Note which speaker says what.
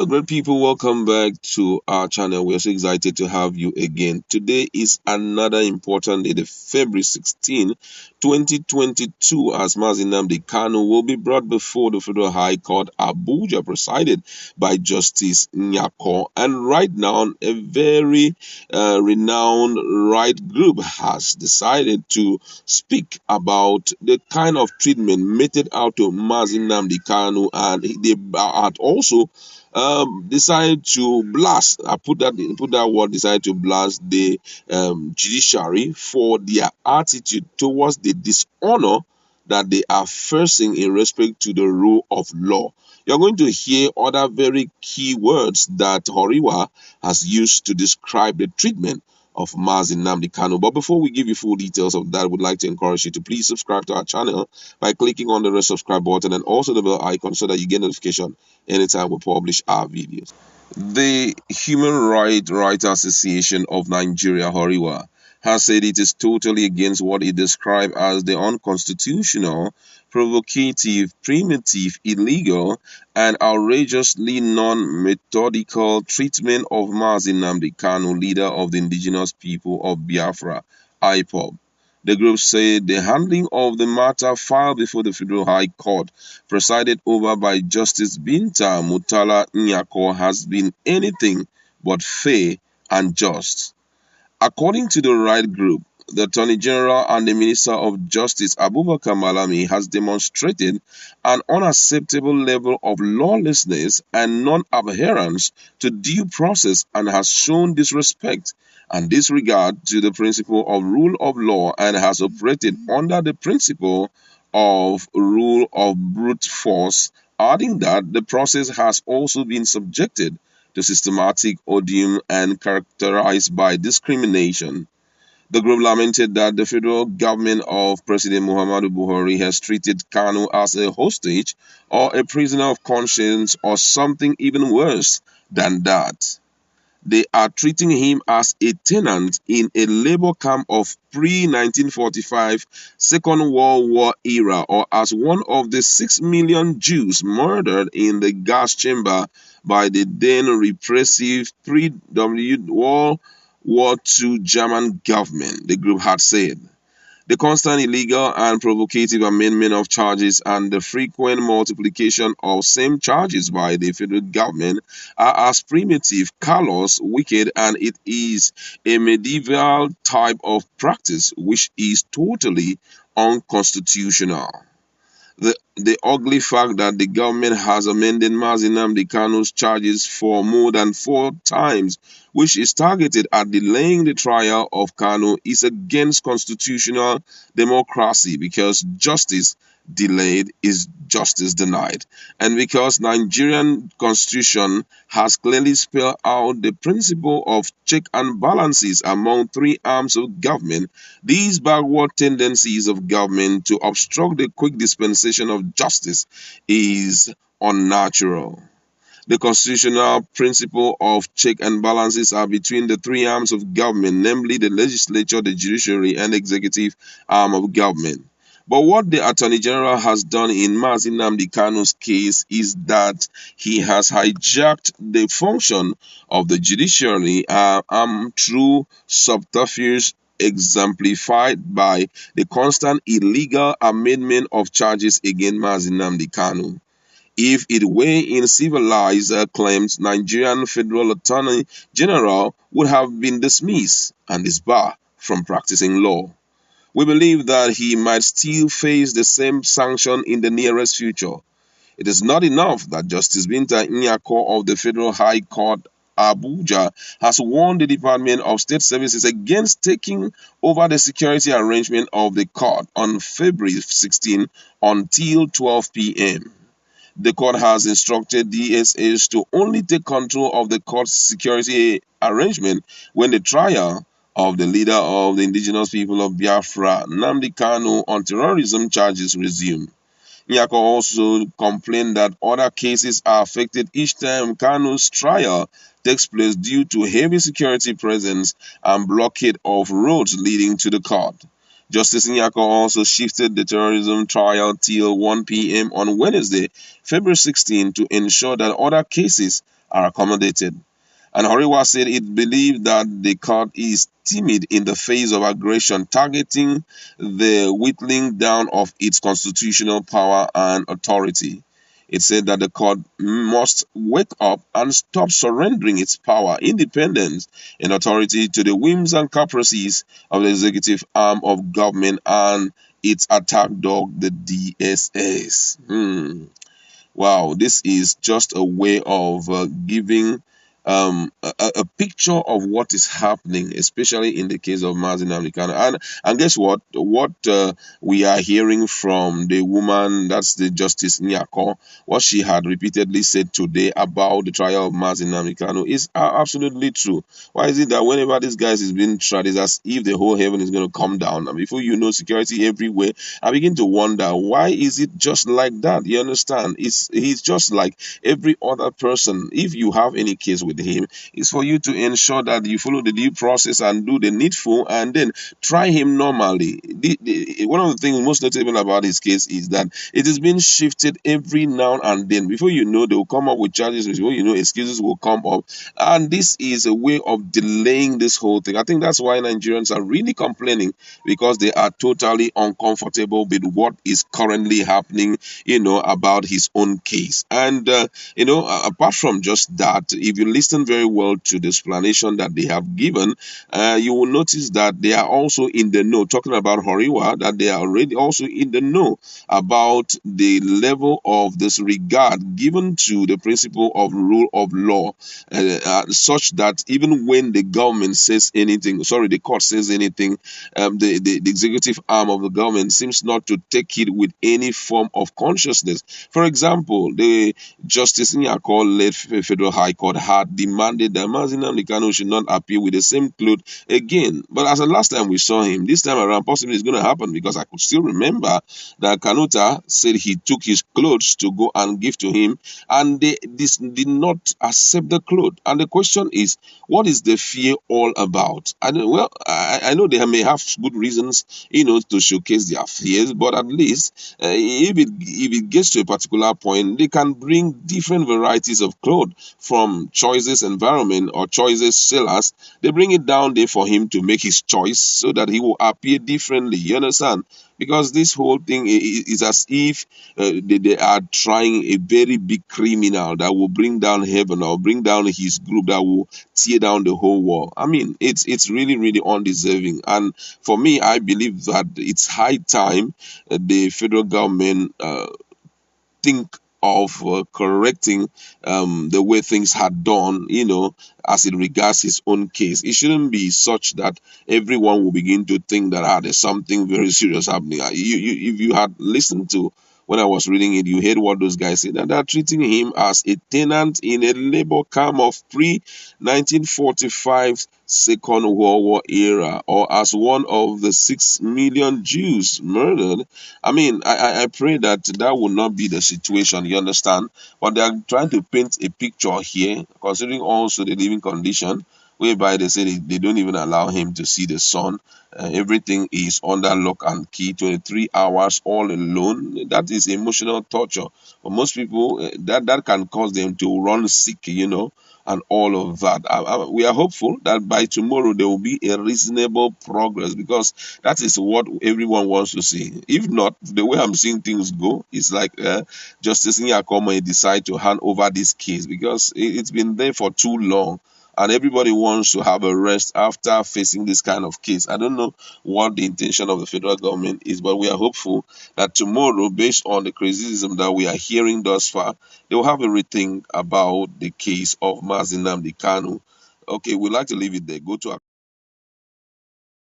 Speaker 1: Great people, welcome back to our channel. We are so excited to have you again. Today is another important day, the February 16, 2022, as Nnamdi Kanu will be brought before the Federal High Court, Abuja, presided by Justice Nyako. And right now, a very renowned right group has decided to speak about the kind of treatment meted out to Nnamdi Kanu, and they had also decided to blast. I put that word. Decided to blast the judiciary for their attitude towards the dishonor that they are facing in respect to the rule of law. You're going to hear other very key words that HURIWA has used to describe the treatment of Nnamdi Kanu. But before we give you full details of that, I would like to encourage you to please subscribe to our channel by clicking on the red subscribe button and also the bell icon so that you get notification anytime we publish our videos. The Human Rights Association of Nigeria, HURIWA, has said it is totally against what it described as the unconstitutional, provocative, primitive, illegal, and outrageously non-methodical treatment of Nnamdi Kanu, leader of the indigenous people of Biafra, IPOB. The group said the handling of the matter filed before the Federal High Court, presided over by Justice Binta Mutala Nyako, has been anything but fair and just. According to the right group, the Attorney General and the Minister of Justice Abubakar Malami has demonstrated an unacceptable level of lawlessness and non-adherence to due process and has shown disrespect and disregard to the principle of rule of law and has operated under the principle of rule of brute force, adding that the process has also been subjected to systematic odium and characterized by discrimination. The group lamented that the federal government of President Muhammadu Buhari has treated Kanu as a hostage or a prisoner of conscience or something even worse than that. They are treating him as a tenant in a labor camp of pre-1945 Second World War era, or as one of the 6 million Jews murdered in the gas chamber by the then repressive World War II German government, the group had said. The constant illegal and provocative amendment of charges and the frequent multiplication of same charges by the federal government are as primitive, callous, wicked, and it is a medieval type of practice which is totally unconstitutional. The ugly fact that the government has amended Nnamdi Kanu's charges for more than 4 times, which is targeted at delaying the trial of Kanu, is against constitutional democracy because justice delayed is justice denied, and because Nigerian constitution has clearly spelled out the principle of check and balances among 3 arms of government. These backward tendencies of government to obstruct the quick dispensation of justice is unnatural. The constitutional principle of check and balances are between the 3 arms of government, namely the legislature, the judiciary, and the executive arm of government. But what the Attorney General has done in Nnamdi Kanu's case is that he has hijacked the function of the judiciary through subterfuge exemplified by the constant illegal amendment of charges against Nnamdi Kanu. If it were in civilized claims, Nigerian Federal Attorney General would have been dismissed and disbarred from practicing law. We believe that he might still face the same sanction in the nearest future. It is not enough that Justice Binta Nyako of the Federal High Court, Abuja, has warned the Department of State Services against taking over the security arrangement of the court on February 16 until 12 p.m. The court has instructed DSS to only take control of the court's security arrangement when the trial of the leader of the indigenous people of Biafra, Nnamdi Kanu, on terrorism charges resume. Nyako also complained that other cases are affected each time Kanu's trial takes place due to heavy security presence and blockade of roads leading to the court. Justice Nyako also shifted the terrorism trial till 1 p.m. on Wednesday, February 16, to ensure that other cases are accommodated. And HURIWA said it believed that the court is timid in the face of aggression, targeting the whittling down of its constitutional power and authority. It said that the court must wake up and stop surrendering its power, independence, and authority to the whims and caprices of the executive arm of government and its attack dog, the DSS. Wow, this is just a way of giving a picture of what is happening, especially in the case of Nnamdi Kanu. And guess what? What we are hearing from the woman, that's the Justice Nyako, what she had repeatedly said today about the trial of Nnamdi Kanu is absolutely true. Why is it that whenever this guy is being tried, it's as if the whole heaven is going to come down? And before you know, security everywhere. I begin to wonder, why is it just like that? You understand? He's just like every other person. If you have any case with him, it's for you to ensure that you follow the due process and do the needful, and then try him normally. One of the things most notable about his case is that it is being shifted every now and then. Before you know, they will come up with charges. Before you know, excuses will come up, and this is a way of delaying this whole thing. I think that's why Nigerians are really complaining, because they are totally uncomfortable with what is currently happening, about his own case. And apart from just that, if you listen very well to the explanation that they have given, you will notice that they are also in the know, talking about HURIWA, that they are already also in the know about the level of disregard given to the principle of rule of law, such that even when the government says anything, the court says anything, the executive arm of the government seems not to take it with any form of consciousness. For example, the Justice Nyako led Federal High Court had demanded that Nnamdi Kanu should not appear with the same clothes again. But as the last time we saw him, this time around possibly it's going to happen, because I could still remember that Kanuta said he took his clothes to go and give to him, and they did not accept the clothes. And the question is, what is the fear all about? I know they may have good reasons, to showcase their fears, but at least if it gets to a particular point, they can bring different varieties of clothes from choices environment or choices sellers. They bring it down there for him to make his choice so that he will appear differently. You understand? Because this whole thing is as if they are trying a very big criminal that will bring down heaven or bring down his group that will tear down the whole world. I mean, it's really, really undeserving. And for me, I believe that it's high time the federal government think of correcting the way things had done, as it regards his own case. It shouldn't be such that everyone will begin to think that there's something very serious happening. If you had listened to when I was reading it, you heard what those guys said, that they're treating him as a tenant in a labor camp of pre-1945 Second World War era, or as one of the 6 million Jews murdered. I mean, I pray that will not be the situation, you understand? But they are trying to paint a picture here, considering also the living condition, whereby they say they don't even allow him to see the sun. Everything is under lock and key, 23 hours all alone. That is emotional torture. For most people, that can cause them to run sick, and all of that. We are hopeful that by tomorrow there will be a reasonable progress, because that is what everyone wants to see. If not, the way I'm seeing things go, it's like Justice Nyako may decide to hand over this case, because it's been there for too long. And everybody wants to have a rest after facing this kind of case. I don't know what the intention of the federal government is, but we are hopeful that tomorrow, based on the criticism that we are hearing thus far, they will have a rethink about the case of Nnamdi Kanu. Okay, we'd like to leave it there. Go to